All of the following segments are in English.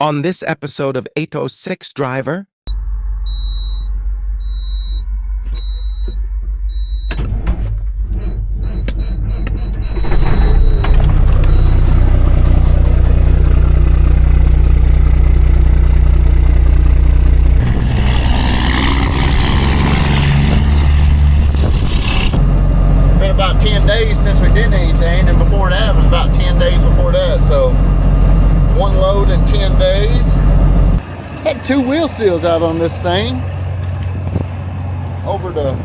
On this episode of 806 Driver, been about 10 days since we did anything, and before that was about 10 days before that, so one load in 10 days. Had 2 wheel seals out on this thing over the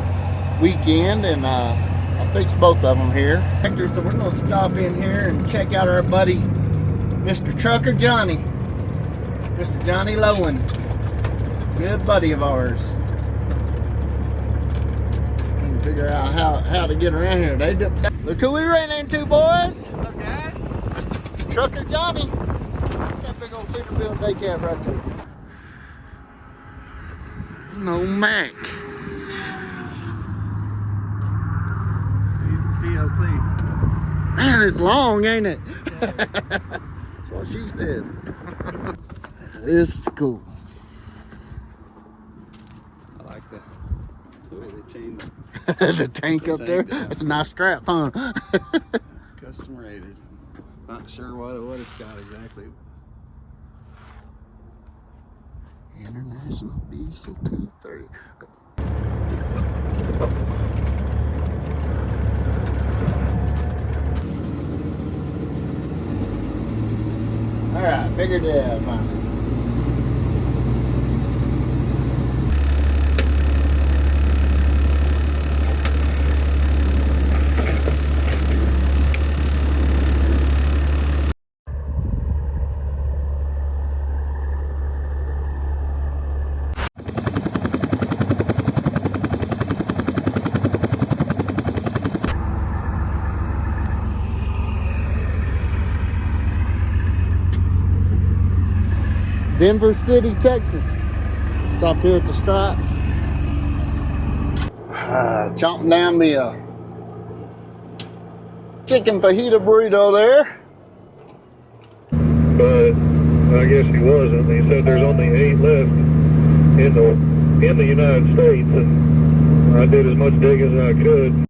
weekend, and I fixed both of them here. So we're gonna stop in here and check out our buddy Mr. Trucker Johnny, Mr. Johnny Lowen, good buddy of ours. And figure out how to get around here. Look who we ran into, boys. What's up, guys? Mr. Trucker Johnny. That big old Peterbilt day cab right there. No Mac. Needs a TLC. Man, it's long, ain't it? That's what she said. This is cool. I like the way they chained The tank up there. down. That's a nice strap, huh? Custom rated. Not sure what it's got exactly. International Diesel 230. All right, figured it out finally. Denver City, Texas. Stopped here at the Stripes. Chomping down the chicken fajita burrito there. But I guess he wasn't. He said there's only 8 left in the United States, and I did as much digging as I could.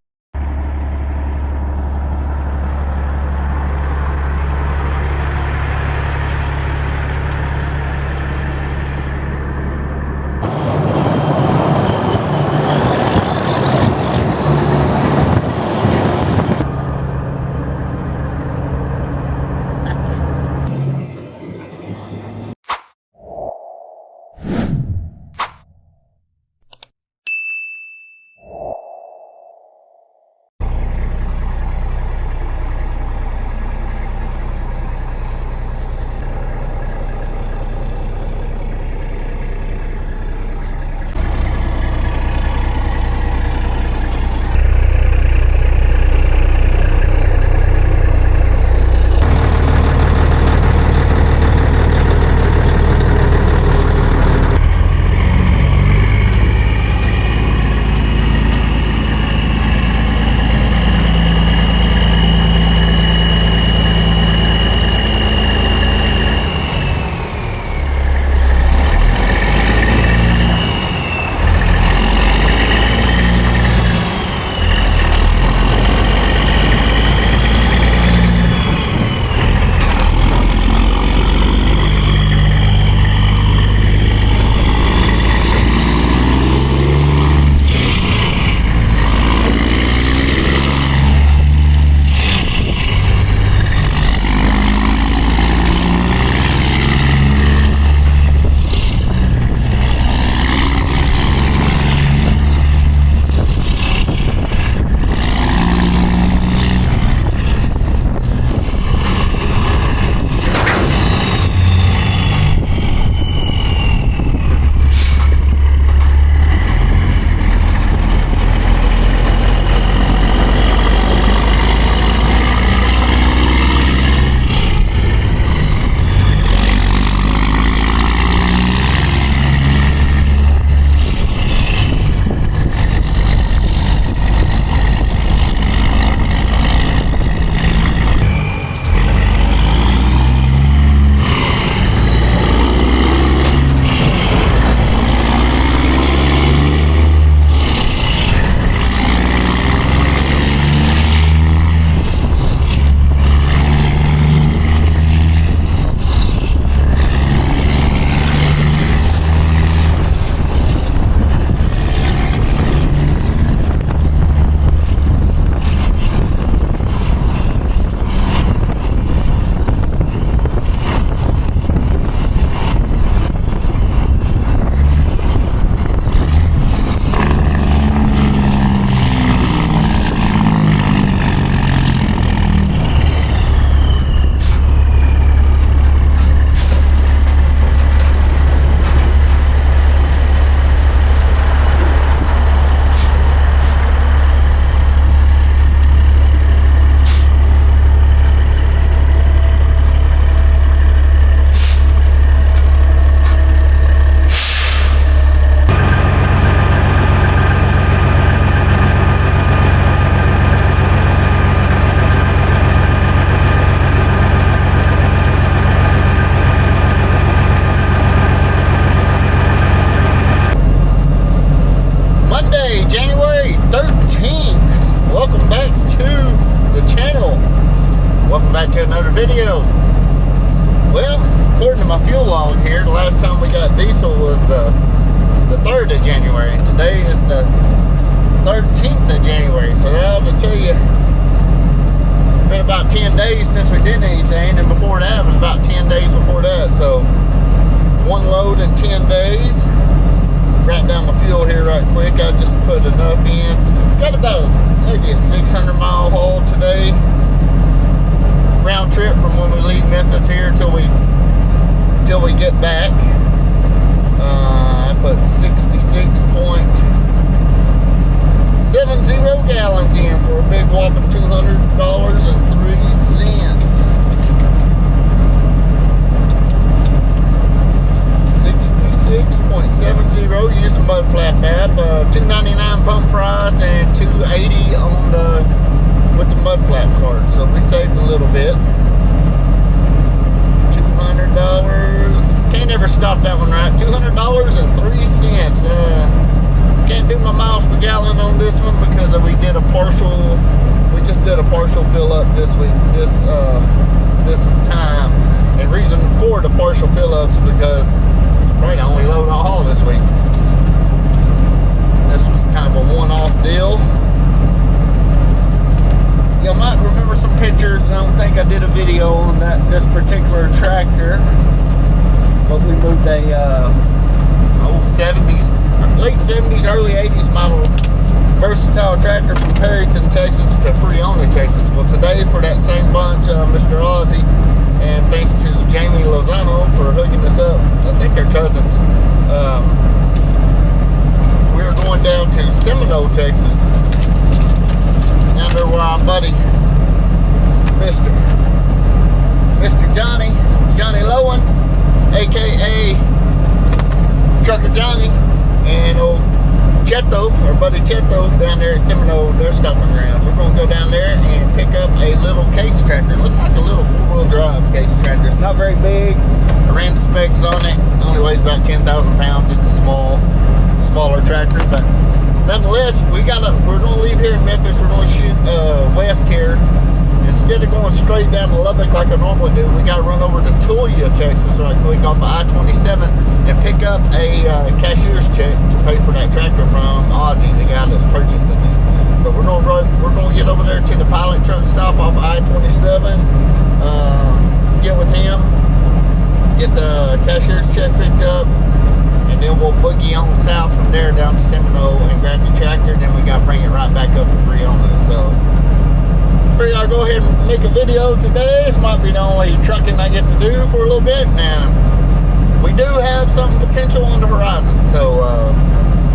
Welcome back to another video. Well, according to my fuel log here, the last time we got diesel was the 3rd of January. Today is the 13th of January. So that ought to tell you, it's been about 10 days since we did anything, and before that was about 10 days before that. So one load in 10 days. Write down the fuel here right quick. I just put enough in. Got about maybe a 600 mile haul today. Round trip from when we leave Memphis here till we get back. I put 66.70 gallons in for a big whopping $200.03. 66.70 using mud flap app. $2.99 pump price and $2.80 on the with the mud flap card, so we saved a little bit. $200. Can't ever stop that one right. $200.03. Can't do my miles per gallon on this one because we did a partial. We just did a partial fill up this week. This time, and reason for the partial fill ups because right, I only load a haul this week. This was kind of a one-off deal. You might remember some pictures, and I don't think I did a video on this particular tractor, but we moved a old 70s, late 70s, early 80s model versatile tractor from Perryton, Texas to Friona, Texas. Well, today for that same bunch, Mr. Ozzy, and thanks to Jamie Lozano for hooking us up. I think they're cousins. We're going down to Seminole, Texas. Down there where our buddy, Mr. Johnny Lowen, aka Trucker Johnny, and old Cheto, our buddy Cheto, down there at Seminole, their stomping grounds. We're going to go down there and pick up a little case tractor. It looks like a little four-wheel drive case tractor. It's not very big. I ran the specs on it. It only weighs about 10,000 pounds. It's a smaller tractor, but nonetheless, we're going to leave here in Memphis. We're going to shoot west here. Instead of going straight down to Lubbock like I normally do, we got to run over to Tulia, Texas, right quick off of I-27 and pick up a cashier's check to pay for that tractor from Ozzy, the guy that's purchasing it. So we're going to get over there to the pilot truck stop off I-27, get with him, get the cashier's check picked up, and then we'll boogie on south from there down to Seminole and grab the tractor, and then we got to bring it right back up to Friona. So I'll go ahead and make a video today. This might be the only trucking I get to do for a little bit. Now, we do have some potential on the horizon, so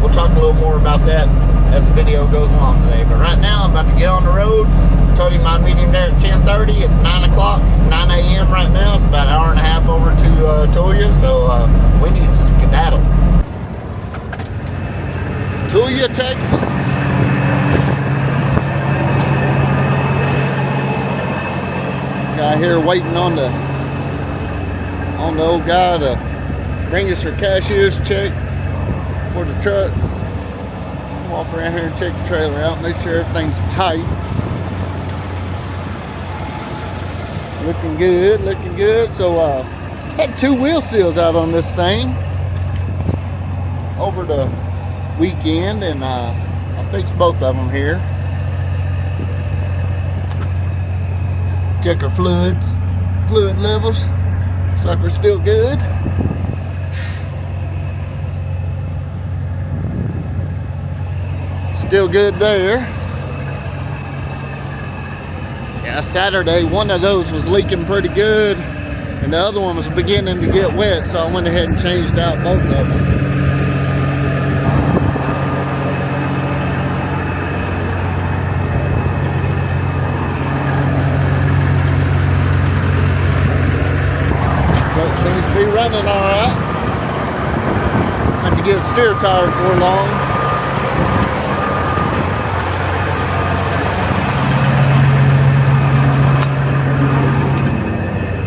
we'll talk a little more about that as the video goes along today. But right now, I'm about to get on the road. I told him I'd meet him there at 10:30. It's 9 o'clock. It's 9 a.m. right now. It's about an hour and a half over to Tulia, so we need to skedaddle. Tulia, Texas. Guy here waiting on the old guy to bring us her cashier's check for the truck. Walk around here and check the trailer out, make sure everything's tight. Looking good, looking good. So had 2 wheel seals out on this thing over the weekend, and I fixed both of them here. Check our fluid levels. Looks like we're still good. Still good there. Yeah, Saturday one of those was leaking pretty good, and the other one was beginning to get wet, so I went ahead and changed out both of them. Seems to be running all right. Had to get a steer tire before long.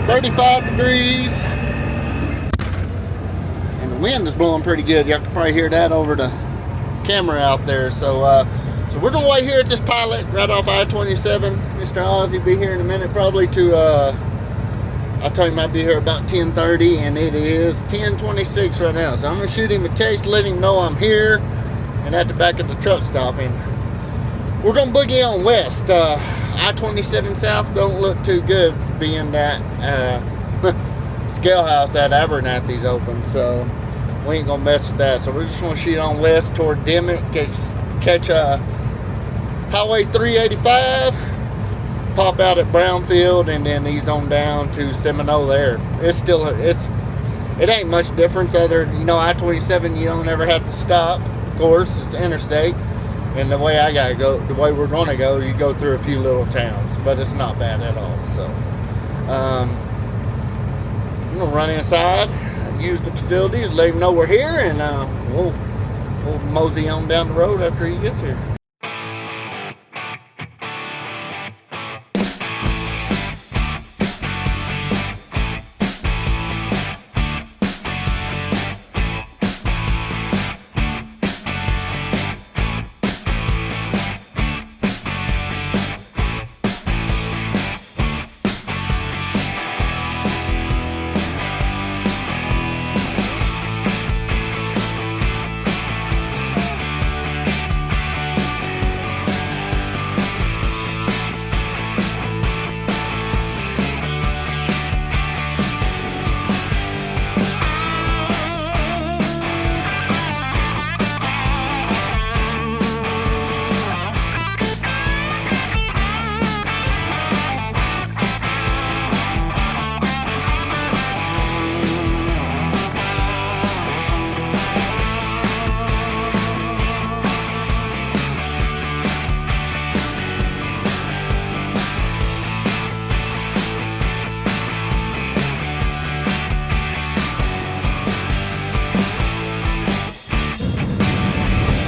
$35 degrees. And the wind is blowing pretty good. You have to probably hear that over the camera out there. So So we're gonna wait here at this pilot right off I-27. Mr. Oz will be here in a minute probably to, I told him I'd be here about 10:30 and it is 10:26 right now. So I'm gonna shoot him a text, let him know I'm here and at the back of the truck stop. And we're gonna boogie on west. I-27 South don't look too good being that scale house at Abernathy's open, so we ain't gonna mess with that. So we're just gonna shoot on west toward Dimmitt, catch Highway 385, pop out at Brownfield, and then ease on down to Seminole there. It ain't much difference other, you know, I-27 you don't ever have to stop, of course, it's interstate. And the way the way we're gonna go, you go through a few little towns, but it's not bad at all. So I'm gonna run inside, use the facilities, let him know we're here, and we'll mosey on down the road after he gets here.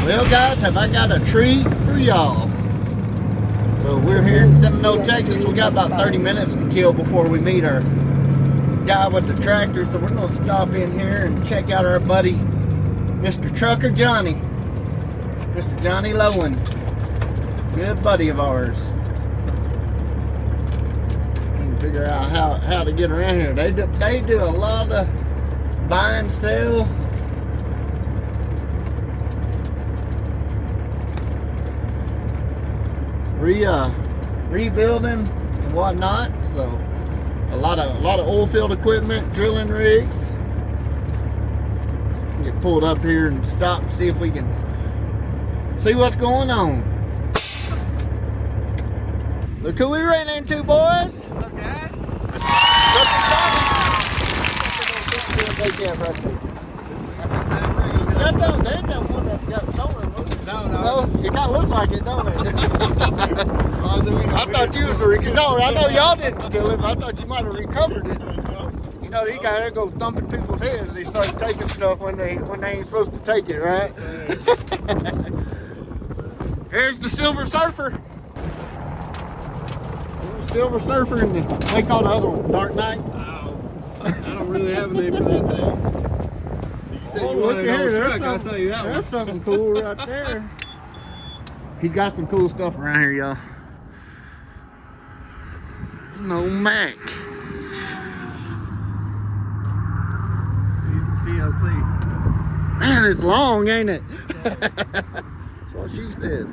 Well guys, have I got a treat for y'all. So we're here in Seminole, Texas. We got about 30 minutes to kill before we meet our guy with the tractor. So we're gonna stop in here and check out our buddy, Mr. Trucker Johnny. Mr. Johnny Lowen. Good buddy of ours. We can figure out how to get around here. They do a lot of buy and sell. Rebuilding and whatnot. So a lot of oil field equipment, drilling rigs. Get pulled up here and stop and see if we can see what's going on. Look who we ran into, boys. What's up, guys? That ain't that one that got stolen, was it? No, it kind of looks like it, don't it? As far as we know, I thought you was no, I know y'all didn't steal it, but I thought you might have recovered it. You know, these guys there go thumping people's heads. They start taking stuff when they ain't supposed to take it, right? Here's the Silver Surfer. Silver Surfer, and they call the other one Dark Knight. I don't really have a name for that thing. Oh, look here, there's something cool right there. He's got some cool stuff around here, y'all. No Mac. TLC. Man, it's long, ain't it? That's what she said.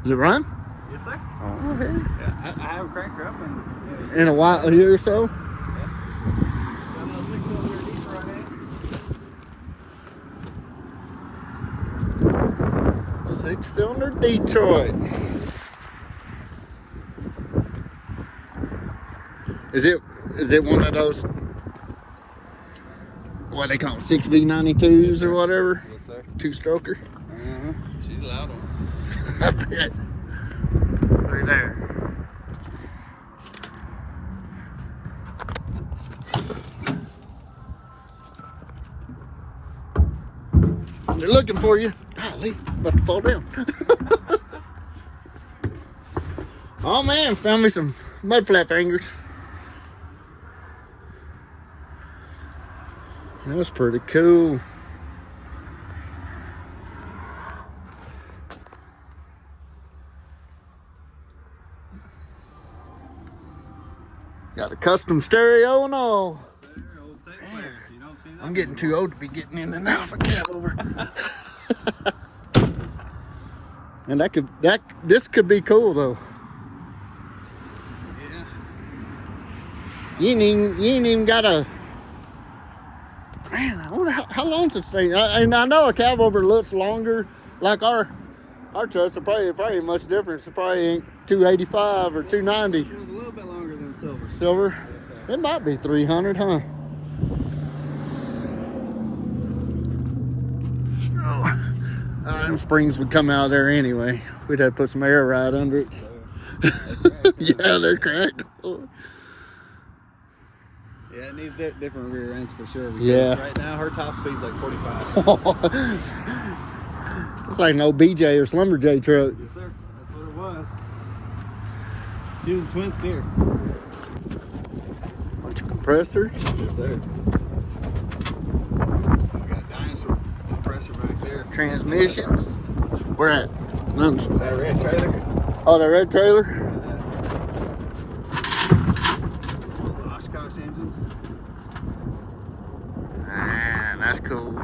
Does it run? Yes, sir. Oh, okay. Yeah, I have cranked her up In a while, a year or so? Six-cylinder Detroit. Is it one of those, what they call them, 6V92s or whatever? Yes, sir. Two-stroker? She's a loud one. I bet. Right there. They're looking for you. Golly, about to fall down. Oh man, found me some mud flap hangers. That was pretty cool. custom stereo and all. Yes, sir. Old tape player. You don't see that. I'm getting too old to be getting in and out of a cab over. And this could be cool though. Yeah. You ain't even got a. Man, I wonder how long's this thing? And I know a cab over looks longer. Like our trucks are probably much different. It probably ain't 285 or 290. It was a little bit longer than silver. Silver? Yes, sir. It might be 300, huh? Them springs would come out of there anyway. We'd have to put some air right under it. Yeah, they're cracked. Yeah, it needs different rear ends for sure. Because Yeah. right now her top speed's like 45. It's like an old BJ or Slumberjay truck. Yes, sir. That's what it was. She was a twin steer. Bunch of compressors. Yes, sir. We got a dinosaur compressor back there. Transmissions. Where at? That red trailer. Oh, the red trailer. Small Oshkosh engines. Man, that's cool.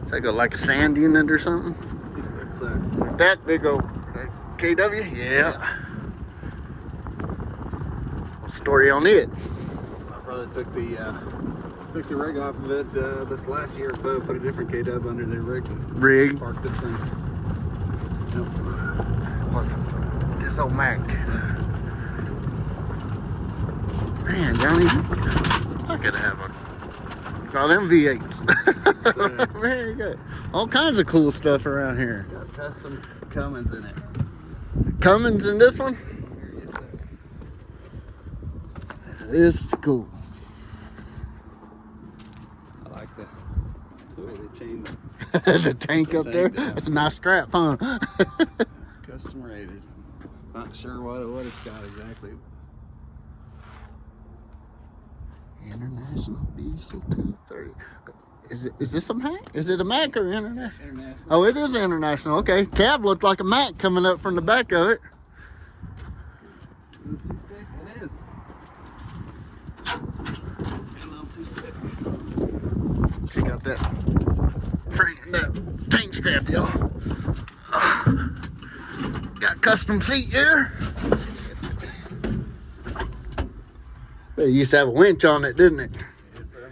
Is that like a sand unit or something? Yes, sir. That big old KW? Yeah. Story on it. My brother took the rig off of it this last year or so, put a different KW under their rig. Rig. Parked this thing. Yep. What's this old Mac? Man, Johnny, I could have all them V8s. Man, you got all kinds of cool stuff around here. Got custom Cummins in it. Cummins in this one? Yes, sir. This is cool. I like the way they chained The tank up there. down. That's a nice strap, huh? Custom rated. Not sure what it's got exactly. International Diesel 230. Is this a Mac? Is it a Mac or international? International. Oh, it is international. Okay. Cab looked like a Mac coming up from the back of it. It is. Got a little two-stick. Check out that tank strap, y'all. Got custom seat here. They used to have a winch on it, didn't it? Yes, sir.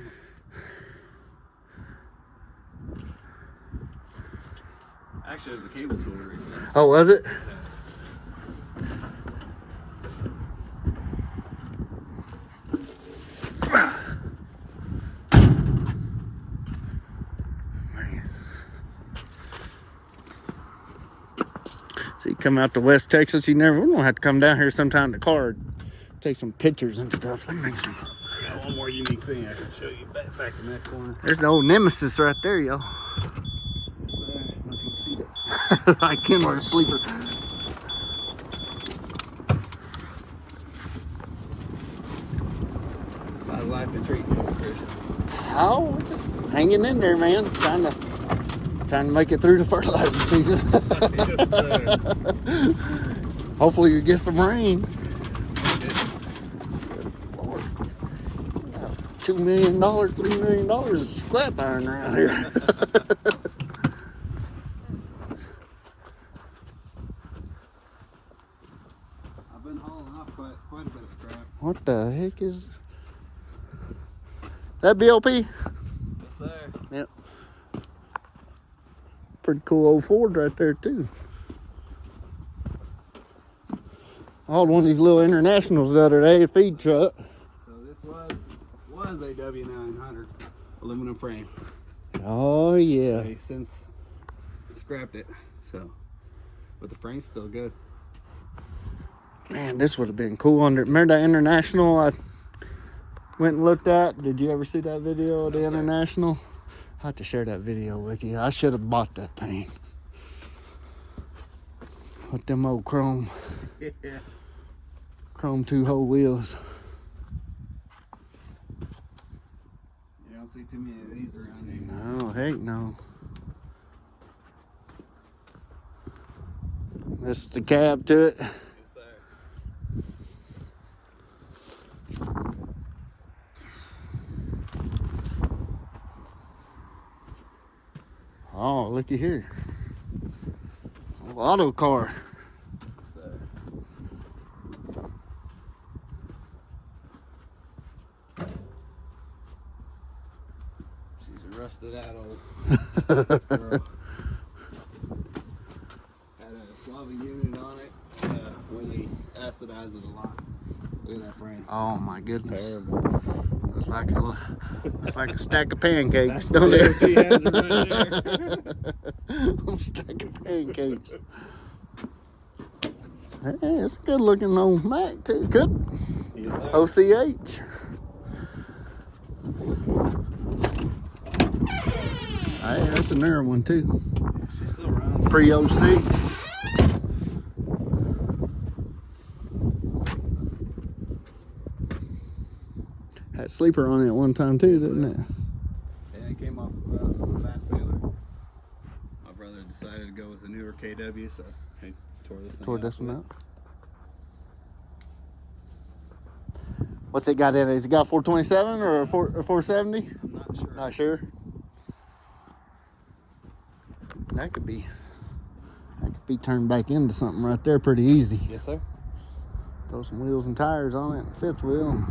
Actually, it was a cable tool rig. Oh, was it? Man. So you come out to West Texas, we're gonna have to come down here sometime to car, take some pictures and stuff. Let me make some. I got one more unique thing I can show you back in that corner. There's the old Nemesis right there, y'all. Yes, sir. I can see that. I can wear a sleeper. So how's life been treating you, Chris? Oh, we're just hanging in there, man. Trying to make it through the fertilizer season. Yes, sir. Hopefully you get some rain. Lord. $2 million, $3 million of scrap iron around here. I've been hauling off quite a bit of scrap. What the heck is that? BLP? Yes, sir. Yep. Pretty cool old Ford right there too. I hauled one of these little internationals the other day, a feed truck. So this was a W900 aluminum frame. Oh yeah. They since scrapped it. So, but the frame's still good. Man, this would have been cool under. Remember that international I went and looked at? Did you ever see that video of the No, sir. international? I have to share that video with you. I should have bought that thing. With them old chrome Yeah. 2-hole wheels. You don't see too many of these around here. No, heck no. This is the cab to it. Yes, sir. Oh, looky here. Auto car. She's a rusted out old girl. Had a lava unit on it where they acidize it a lot. Look at that frame. Oh my goodness. Terrible. It's like a stack of pancakes, That's don't the it? DOT hazard right there. Stack of pancakes. Hey, it's a good looking old Mac too. Good. Yes, sir. OCH. Hey, that's a newer one too. She still runs. Pre-06. Had sleeper on it at one time too, didn't it? Yeah, it came off a fast baler. My brother decided to go with a newer KW, so he tore this one out. What's it got in it? Has it got 427 or a 470? I'm not sure. Not sure. That could be turned back into something right there pretty easy. Yes, sir. Throw some wheels and tires on it, fifth wheel.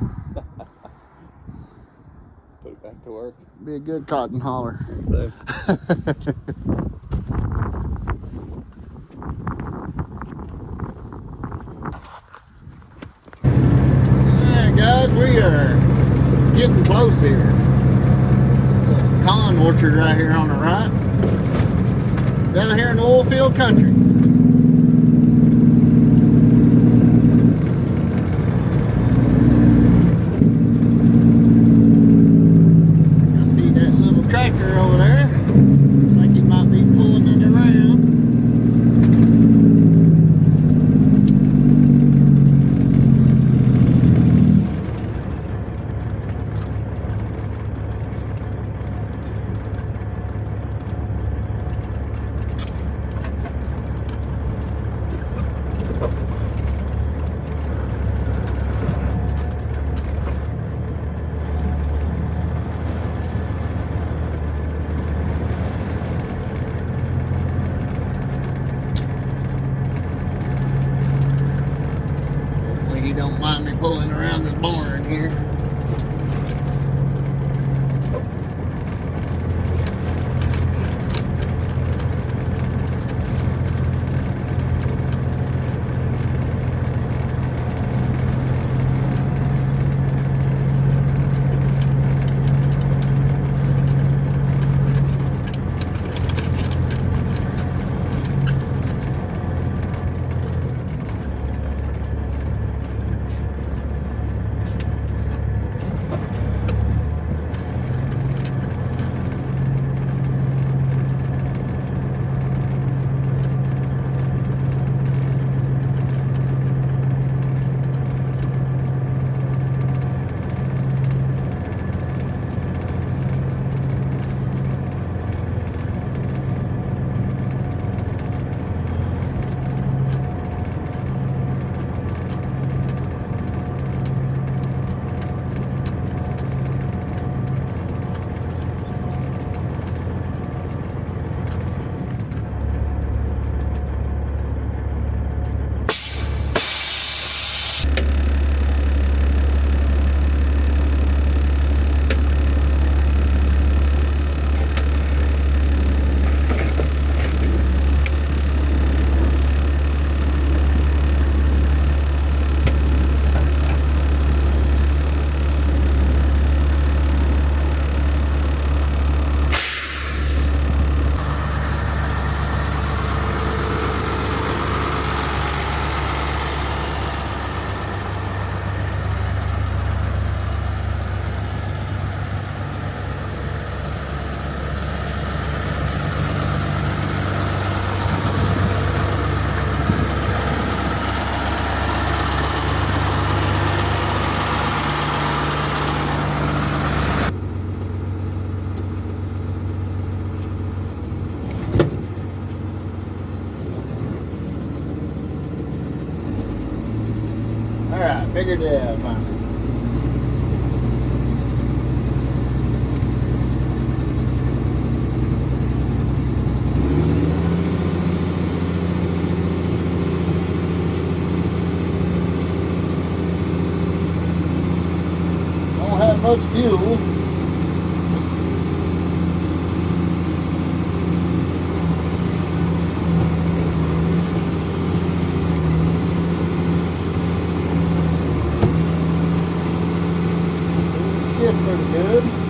Put it back to work. Be a good cotton hauler. So. Alright guys, we are getting close here. Con orchard right here on the right. Down here in the oil field country. I see that little tractor over there. Looks like he might be pulling it around. He don't mind me pulling around this barn here. Alright, figured it out finally. much fuel. Shift pretty good.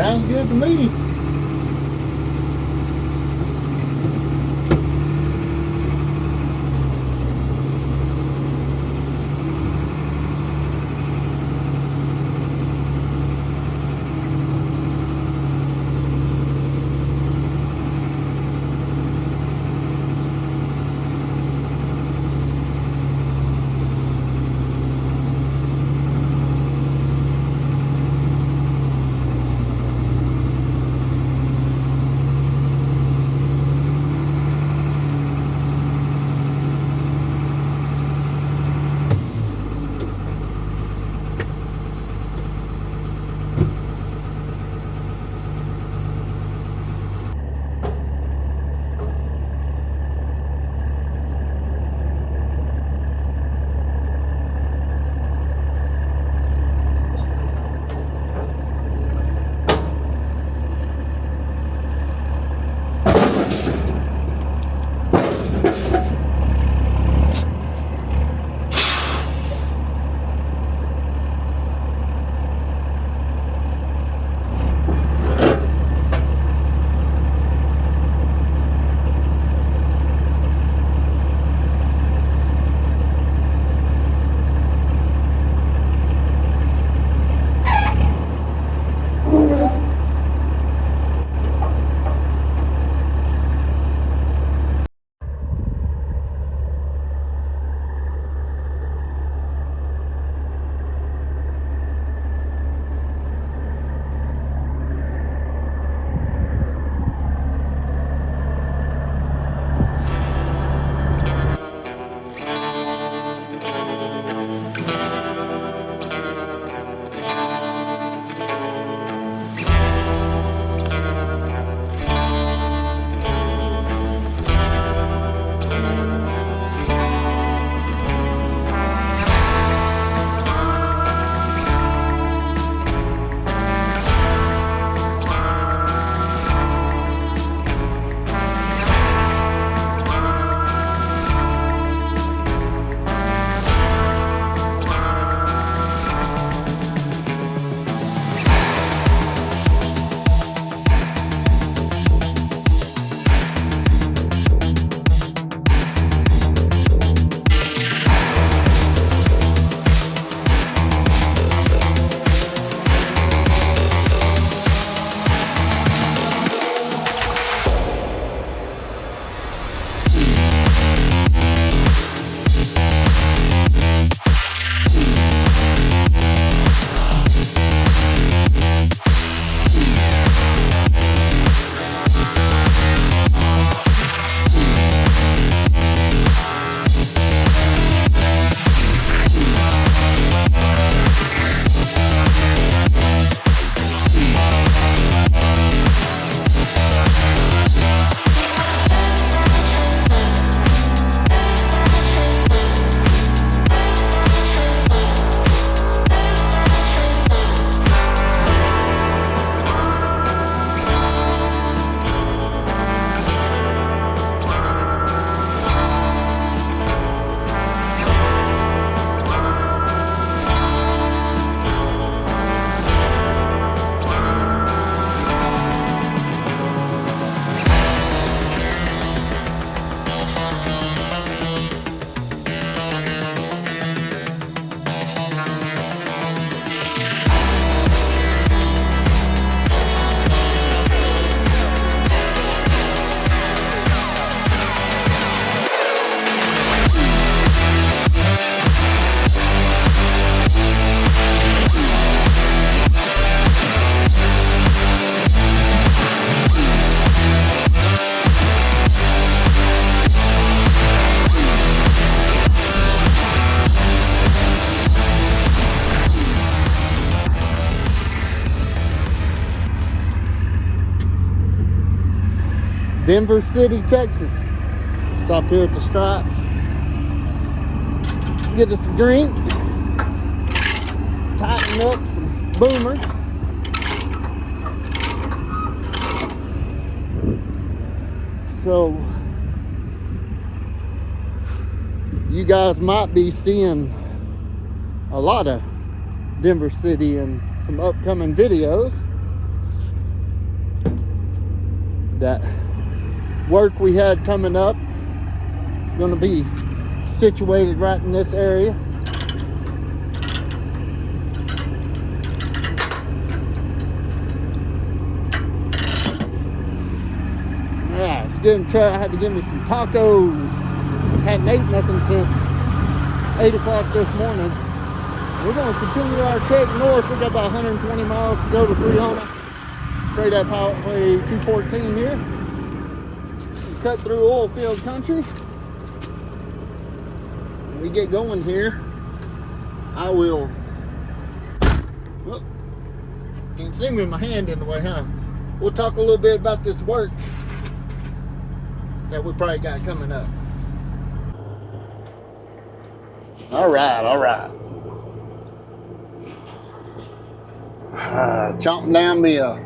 Sounds good to me. Denver City, Texas. Stopped here at the Stripes. Get us a drink. Tighten up some boomers. So you guys might be seeing a lot of Denver City in some upcoming videos. That work we had coming up is going to be situated right in this area. Yeah, it's getting try. I had to give me some tacos. Hadn't ate nothing since 8 o'clock this morning. We're going to continue our trek north. We got about 120 miles to go to Friona. Straight up Highway 214 here. We cut through oil field country. When we get going here, I will. Whoop, can't see me with my hand in the way, huh? We'll talk a little bit about this work that we probably got coming up. All right. Chomping down me a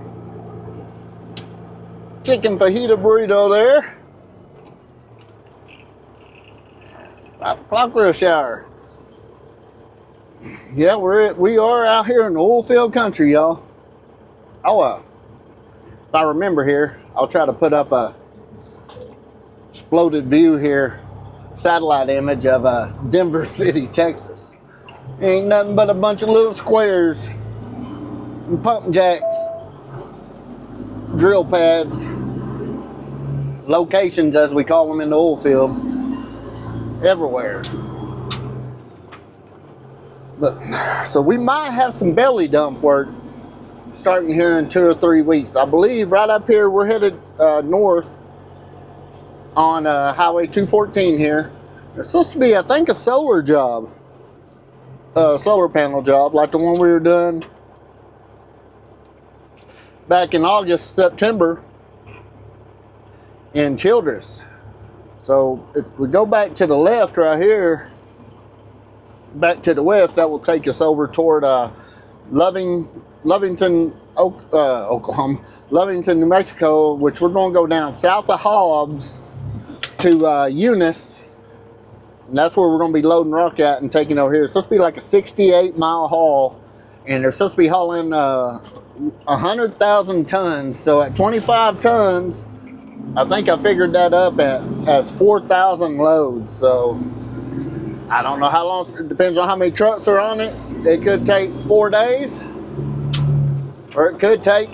chicken fajita burrito there. 5 o'clock rush hour. Yeah, we are out here in the oil field country, y'all. If I remember here, I'll try to put up a exploded view here, satellite image of Denver City, Texas. Ain't nothing but a bunch of little squares and pump jacks, drill pads, locations as we call them in the oil field, everywhere. But so we might have some belly dump work starting here in 2 or 3 weeks. I believe right up here we're headed north on Highway 214 here. It's supposed to be, I think, a solar job, solar panel job like the one we were doing back in August, September in Childress. So if we go back to the left right here, back to the west, that will take us over toward Lovington, Oklahoma, Lovington, New Mexico, which we're going to go down south of Hobbs to Eunice, and that's where we're going to be loading rock at and taking over here. It's supposed to be like a 68-mile haul, and they're supposed to be hauling 100,000 tons. So at 25 tons, I think I figured that up as 4,000 loads. So I don't know how long. It depends on how many trucks are on it. It could take 4 days, or it could take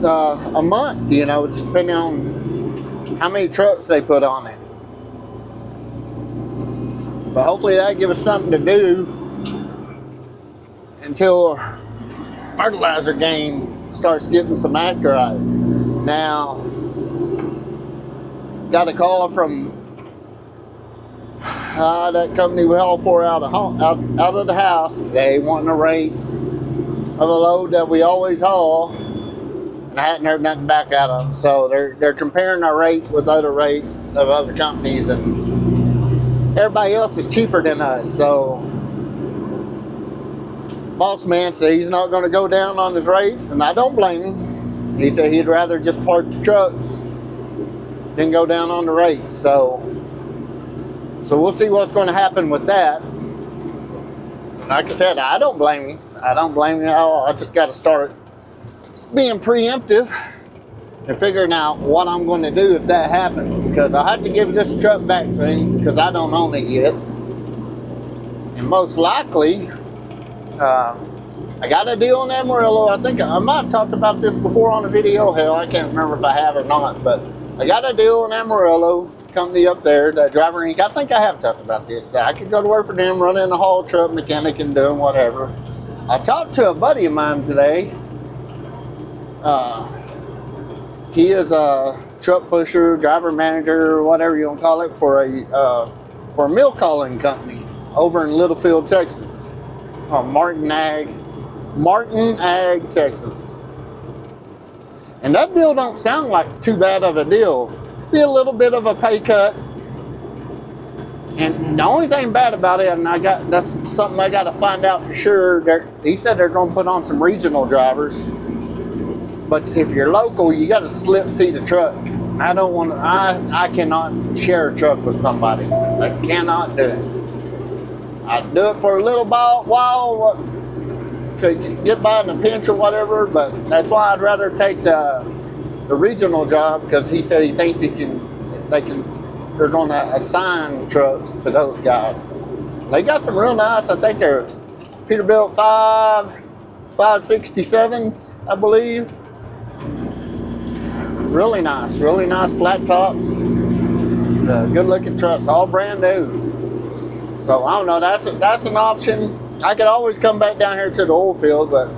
a month. You know, just depending on how many trucks they put on it. But hopefully that gives us something to do until fertilizer game starts getting some act right. Now, got a call from that company we haul for out of the house. They wanting a rate of a load that we always haul. I hadn't heard nothing back out of them, so they're comparing our rate with other rates of other companies, and everybody else is cheaper than us. So boss man said he's not going to go down on his rates, and I don't blame him. He said he'd rather just park the trucks than go down on the rates. So we'll see what's going to happen with that. Like I said, I don't blame him. I don't blame him at all. I just got to start being preemptive and figuring out what I'm going to do if that happens, because I have to give this truck back to him because I don't own it yet, and most likely I got a deal in Amarillo. I think I might have talked about this before on a video. Hell, I can't remember if I have or not, but I got a deal in Amarillo, company up there, that Driver Inc. I think I have talked about this. I could go to work for them, running a haul truck mechanic and doing whatever. I talked to a buddy of mine today. He is a truck pusher, driver manager, whatever you want to call it, for a milk hauling company over in Littlefield, Texas. Martin Ag, Texas. And that deal don't sound like too bad of a deal. Be a little bit of a pay cut. And the only thing bad about it, and that's something I got to find out for sure. He said they're going to put on some regional drivers. But if you're local, you got to slip seat a truck. I don't want to. I cannot share a truck with somebody. I cannot do it. I do it for a little while to get by in a pinch or whatever. But that's why I'd rather take the regional job, because he said he thinks they're going to assign trucks to those guys. They got some real nice. I think they're Peterbilt 567s, I believe. Really nice flat tops. Good looking trucks, all brand new. So I don't know, that's an option. I could always come back down here to the oil field, but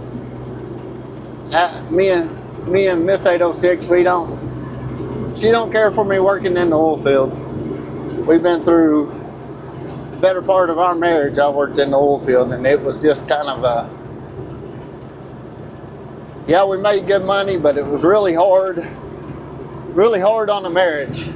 me and Miss 806, she don't care for me working in the oil field. We've been through the better part of our marriage. I worked in the oil field, and it was just kind of yeah, we made good money, but it was really hard on the marriage.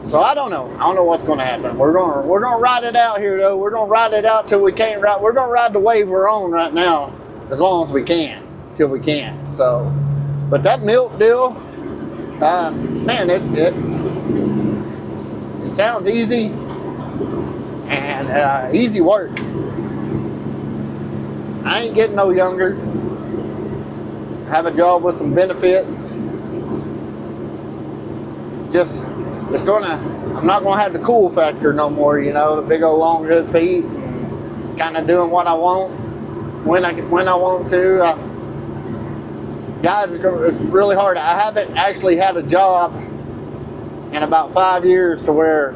So I don't know what's going to happen. We're gonna ride it out here, though. We're gonna ride it out till we can't ride. We're gonna ride the wave we're on right now as long as we can, till we can. So, but that milk deal, man, it sounds easy and easy work. I ain't getting no younger. Have a job with some benefits. I'm not gonna have the cool factor no more, you know, the big old long hood Pete, kind of doing what I want when I want to. Guys, it's really hard. I haven't actually had a job in about 5 years to where,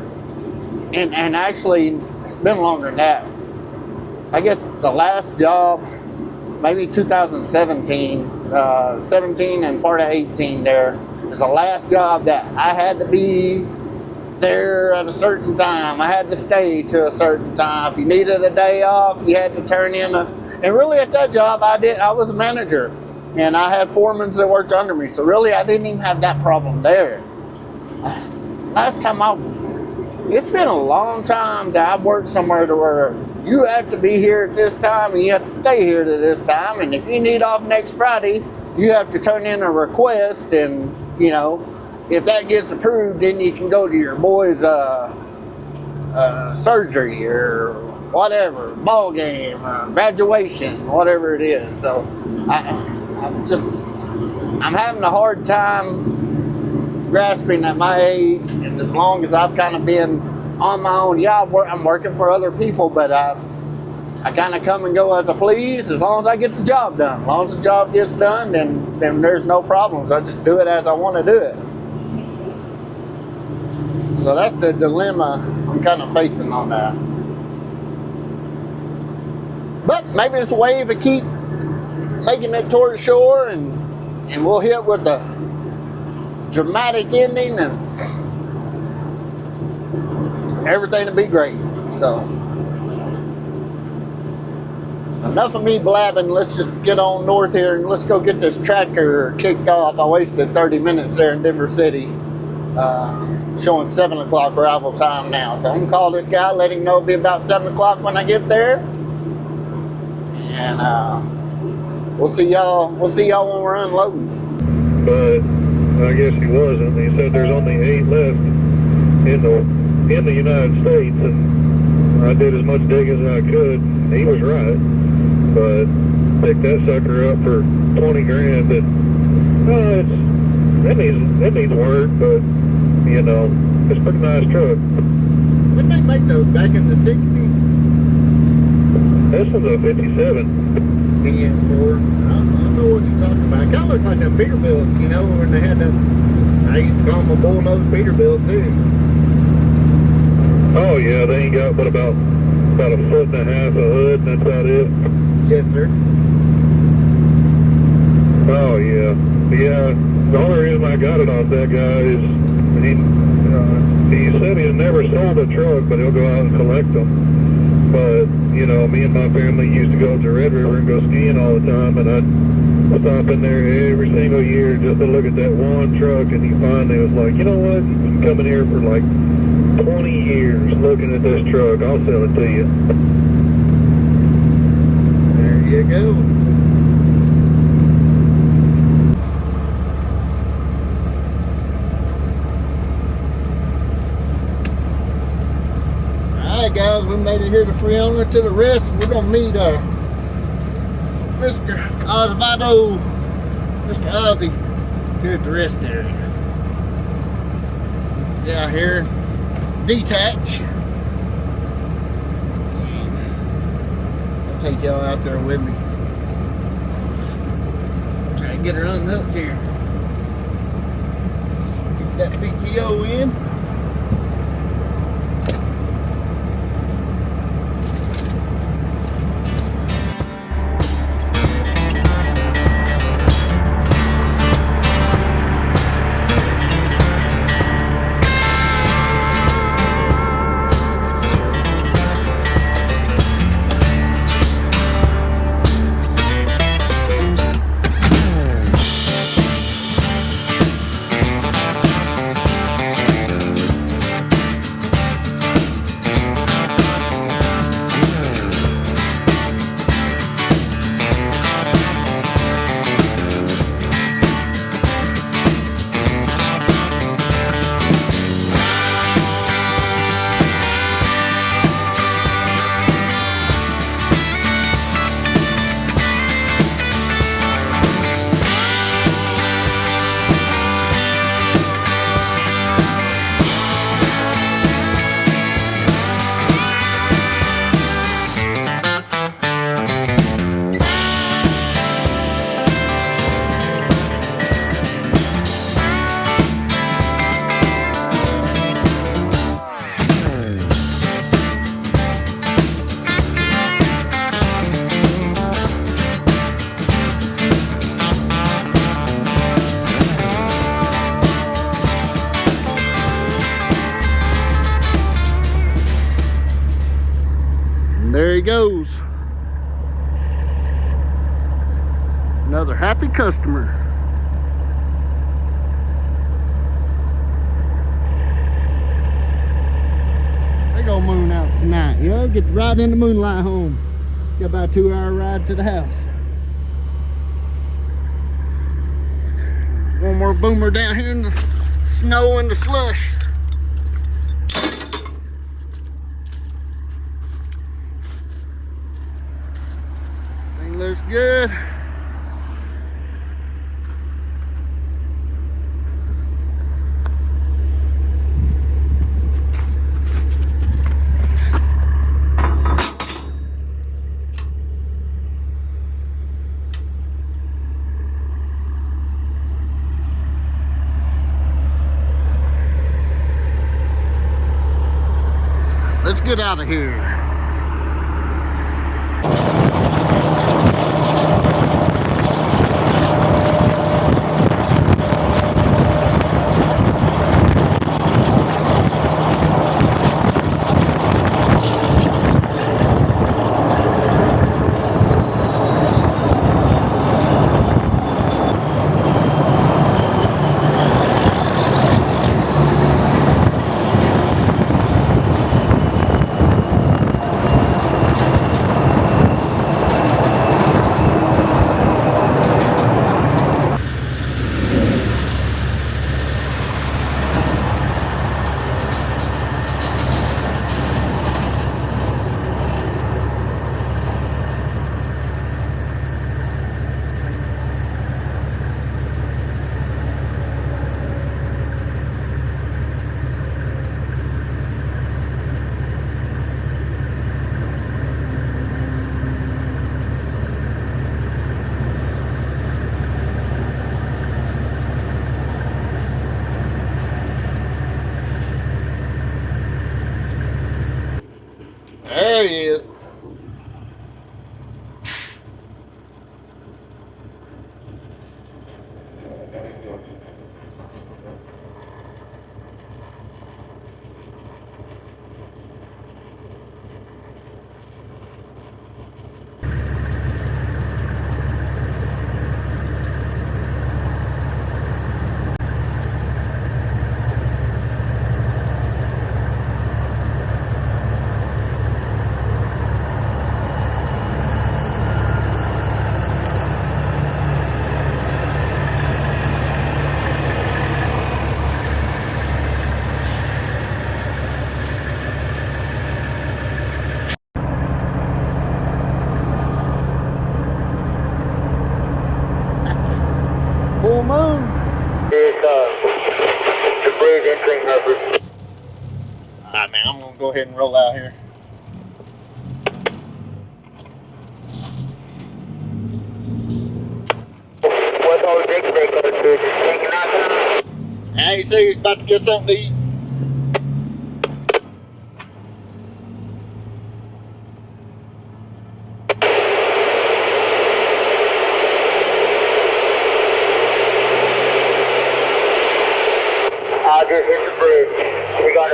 and actually it's been longer than that. I guess the last job, maybe 2017, 17 and part of 18 there, is the last job that I had to be there at a certain time. I had to stay to a certain time. If you needed a day off, you had to turn in and really at that job I was a manager, and I had foremen that worked under me. So really I didn't even have that problem there. Last time it's been a long time that I've worked somewhere to where you have to be here at this time and you have to stay here to this time, and if you need off next Friday, you have to turn in a request, and you know, if that gets approved, then you can go to your boy's surgery or whatever, ball game, graduation, whatever it is. So I'm having a hard time grasping at my age, and as long as I've kind of been on my own, yeah, I'm working for other people, but I kind of come and go as I please, as long as I get the job done. As long as the job gets done, then there's no problems. I just do it as I want to do it. So that's the dilemma I'm kind of facing on that. But maybe this wave will keep making it toward shore, and we'll hit with a dramatic ending, and everything will be great. So enough of me blabbing. Let's just get on north here and let's go get this tractor kicked off. I wasted 30 minutes there in Denver City, showing 7 o'clock arrival time now. So I'm gonna call this guy, let him know it'll be about 7 o'clock when I get there, and we'll see y'all when we're unloading. But I guess he wasn't. He said there's only 8 left in the United States, and I did as much digging as I could. He was right, but picked that sucker up for 20 grand. And it needs work, but you know, it's a pretty nice truck. When did they make those? Back in the 60s? This one's a 57. BM4. I know what you're talking about. It kind of looks like them Peterbilts, you know, when they had them. I used to call them a bullnose Peterbilt too. Oh yeah, they ain't got but about 1.5 foot of hood, and that's about it. Yes, sir. Oh yeah. The only reason I got it on that guy is he said he's never sold a truck, but he'll go out and collect them. But you know, me and my family used to go to the Red River and go skiing all the time, and stop in there every single year just to look at that one truck, and you finally was like, you know what, you've been coming here for like 20 years looking at this truck, I'll sell it to you. There you go. Alright guys, we made it here to Friona to the rest. We're gonna meet Mr. Osvaldo, Mr. Ozzy here at the rest area. Yeah, here, detach. I'll take y'all out there with me. Try to get her unhooked here. Get that PTO in. There he goes. Another happy customer. Big old moon out tonight, you know, get right in the moonlight home. Got about a 2-hour ride to the house. One more boomer down here in the snow and the slush. Looks good. Let's get out of here. There he is. the bridge entering Harvard. Alright, man, I'm gonna go ahead and roll out here. What's all the big break over to? Just taking out now? Yeah, you say he's about to get something to eat. I just hit the bridge. We got a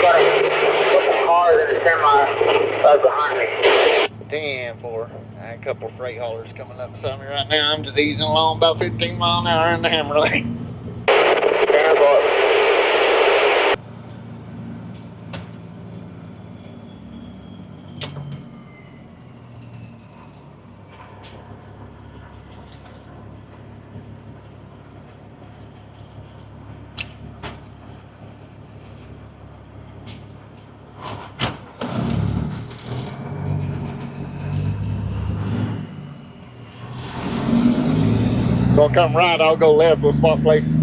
couple cars and a semi right behind me. 10-4. A couple freight haulers coming up beside me right now. I'm just easing along about 15 miles an hour in the hammer lane. 10-4. Gonna come right, I'll go left, we'll swap places.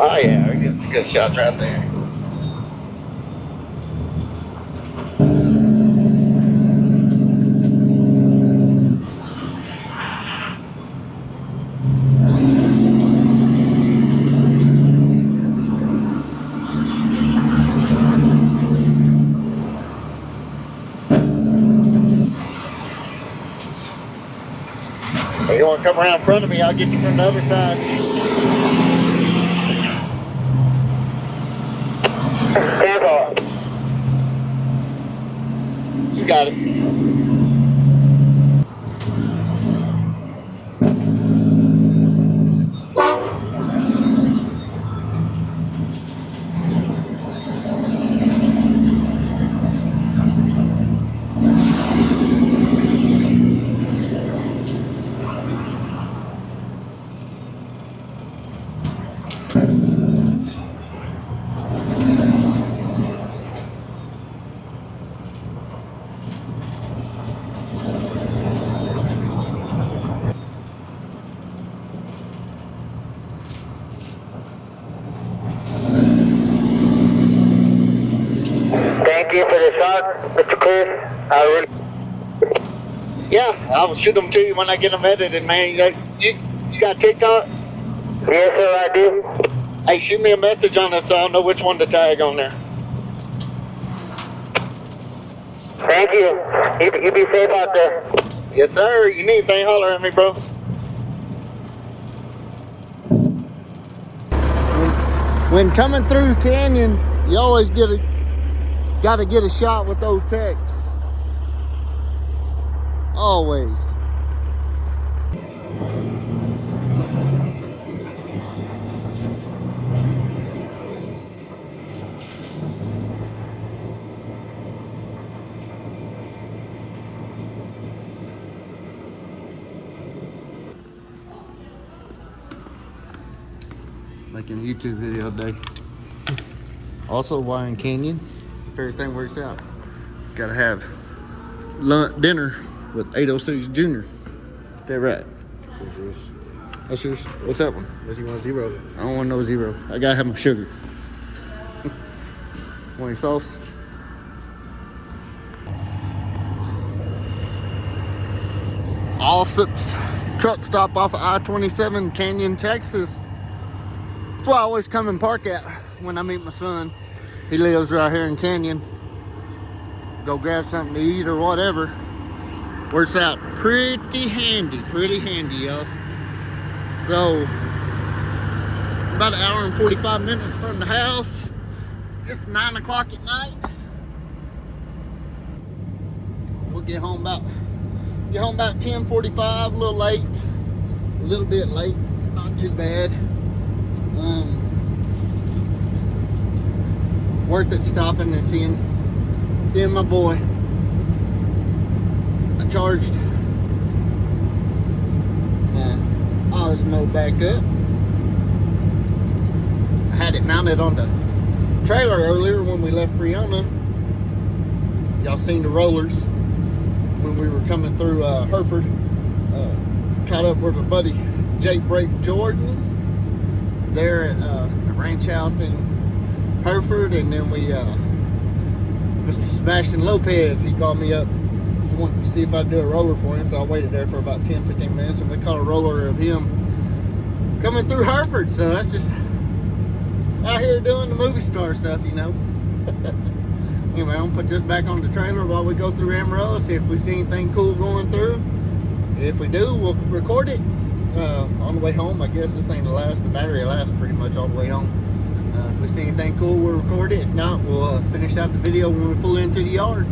Oh yeah, we get some good shots right there. If you want to come around in front of me, I'll get you from the other side. You got it. Thank you for the shot, Mr. Chris. Yeah, I'll shoot them to you when I get them edited, man. You got TikTok? Yes, sir, I do. Hey, shoot me a message on it so I'll know which one to tag on there. Thank you. You be safe out there. Yes, sir. You need anything, holler at me, bro. When coming through Canyon, you always gotta get a shot with those techs. Always. Making a YouTube video today. Also, while in Canyon, if everything works out, gotta have dinner with 806 Junior. Is that right? That's yours. That's yours? What's that one? Unless you want zero. I don't want no zero. I gotta have my sugar. Want any sauce? Allsup's truck stop off of I-27, Canyon, Texas. That's where I always come and park at when I meet my son. He lives right here in Canyon. Go grab something to eat or whatever. Works out pretty handy, y'all. So, about an hour and 45 minutes from the house. It's 9 o'clock at night. We'll get home about 10:45, a little late. A little bit late, not too bad. Worth it stopping and seeing my boy. I charged my OSMO back up. I had it mounted on the trailer earlier when we left Friona. Y'all seen the rollers when we were coming through Hereford. Caught up with our buddy Jake Brake Jordan there at a ranch house in Hereford, and then we Mr. Sebastian Lopez, he called me up, he wanted to see if I'd do a roller for him, so I waited there for about 10-15 minutes, and we caught a roller of him coming through Hereford. So that's just out here doing the movie star stuff, you know. Anyway, I'm gonna put this back on the trailer while we go through Amarillo, see if we see anything cool going through. If we do, we'll record it on the way home. I guess this thing will last, the battery will last pretty much all the way home. If we see anything cool, we'll record it. If not, we'll finish out the video when we pull into the yard.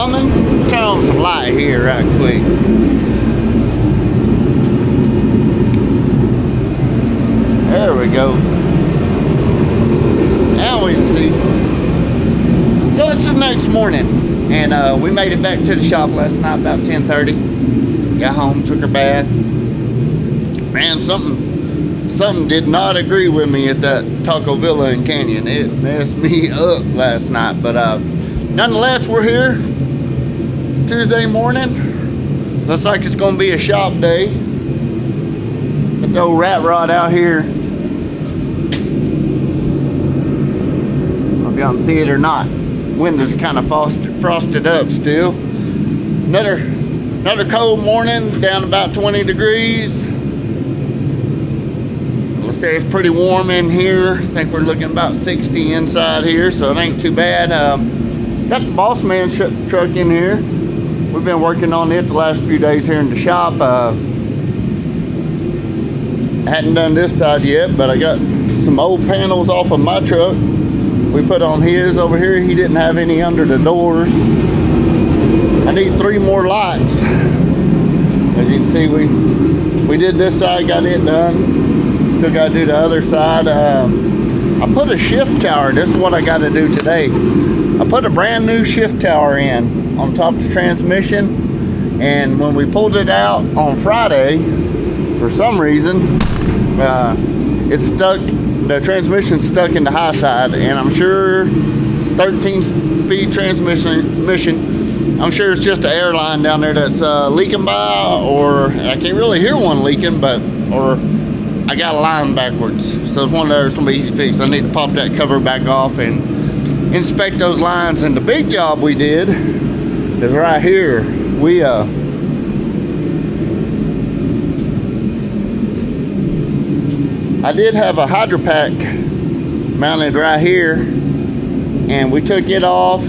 humming. Turn on some light here right quick. There we go. Now we can see. So it's the next morning, and we made it back to the shop last night about 10:30. Got home, took a bath. Man, something did not agree with me at that Taco Villa in Canyon. It messed me up last night, but nonetheless, we're here Tuesday morning. Looks like it's gonna be a shop day. Got the old rat rod out here. If y'all can see it or not. Windows are kind of frosted up still. Another cold morning, down about 20 degrees. Let's say it's pretty warm in here. I think we're looking about 60 inside here, so it ain't too bad. Got the Boss Man truck in here. We've been working on it the last few days here in the shop. Hadn't done this side yet, but I got some old panels off of my truck. We put on his over here. He didn't have any under the doors. I need 3 more lights. As you can see, we did this side, got it done. Still got to do the other side. I put a shift tower. This is what I got to do today. I put a brand new shift tower in on top of the transmission, and when we pulled it out on Friday, for some reason, it's stuck. The transmission stuck in the high side, and I'm sure it's 13-speed transmission. I'm sure it's just an air line down there that's leaking by, or I can't really hear one leaking, or I got a line backwards. So it's one of those gonna be easy fix. I need to pop that cover back off and inspect those lines. And the big job we did is right here. I did have a hydro pack mounted right here, and we took it off.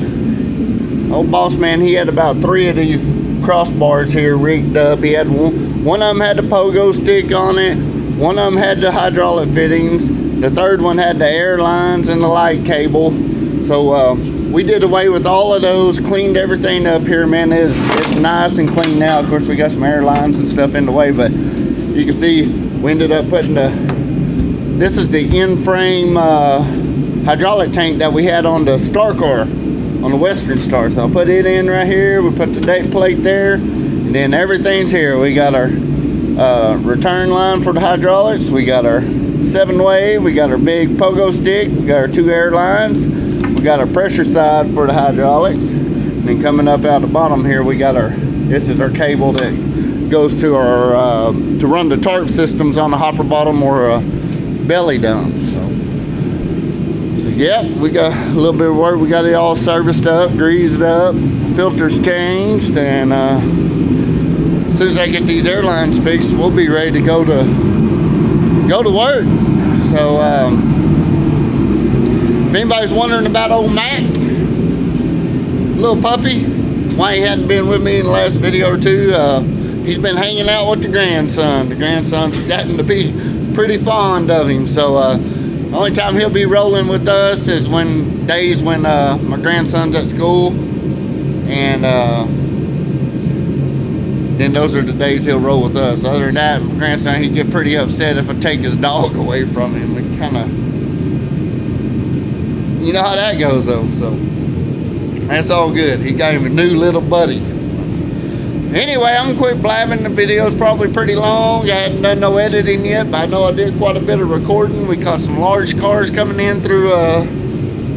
Old Boss Man, he had about 3 of these crossbars here rigged up. He had one of them had the pogo stick on it, one of them had the hydraulic fittings, the third one had the air lines and the light cable. So we did away with all of those, cleaned everything up here. Man, it's nice and clean now. Of course, we got some air lines and stuff in the way, but you can see we ended up putting this is the in-frame hydraulic tank that we had on the Star car, on the Western Star. So I'll put it in right here. We put the date plate there, and then everything's here. We got our return line for the hydraulics. We got our 7-way. We got our big pogo stick. We got our 2 air lines. We got our pressure side for the hydraulics. And then coming up out the bottom here, we got this is our cable that goes to our to run the tarp systems on the hopper bottom or belly dump. So yeah, we got a little bit of work. We got it all serviced up, greased up, filters changed, and as soon as I get these airlines fixed, we'll be ready to go to work. So if anybody's wondering about old Mac, little puppy, why he hadn't been with me in the last video or two, he's been hanging out with the grandson. The grandson's gotten to be pretty fond of him. So the only time he'll be rolling with us is days when my grandson's at school, and then those are the days he'll roll with us. Other than that, my grandson, he'd get pretty upset if I take his dog away from him. We kind of, you know how that goes though. So that's all good. He got him a new little buddy. Anyway, I'm gonna quit blabbing. The video's probably pretty long. I hadn't done no editing yet, but I know I did quite a bit of recording. We caught some large cars coming in through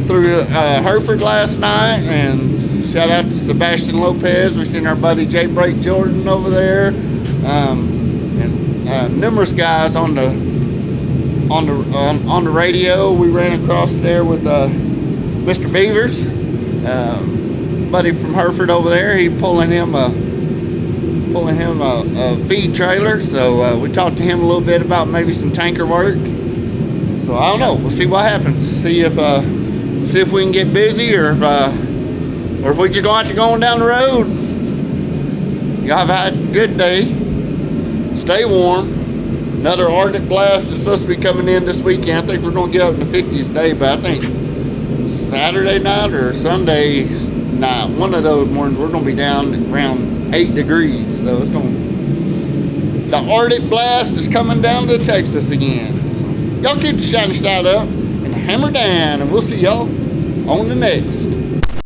Hereford last night, and shout out to Sebastian Lopez. We seen our buddy J. Brake Jordan over there, and numerous guys on the radio. We ran across there with Mr. Beavers, buddy from Hereford over there. He pulling him a feed trailer, so we talked to him a little bit about maybe some tanker work. So I don't know, we'll see what happens, see if we can get busy, or if we just don't have to go on down the road. Y'all have had a good day, stay warm. Another Arctic blast is supposed to be coming in this weekend. I think we're going to get up in the 50s today, but I think Saturday night or Sunday And one of those mornings, we're going to be down around 8 degrees. So it's going to... The Arctic blast is coming down to Texas again. Y'all keep the shiny side up and hammer down. And we'll see y'all on the next.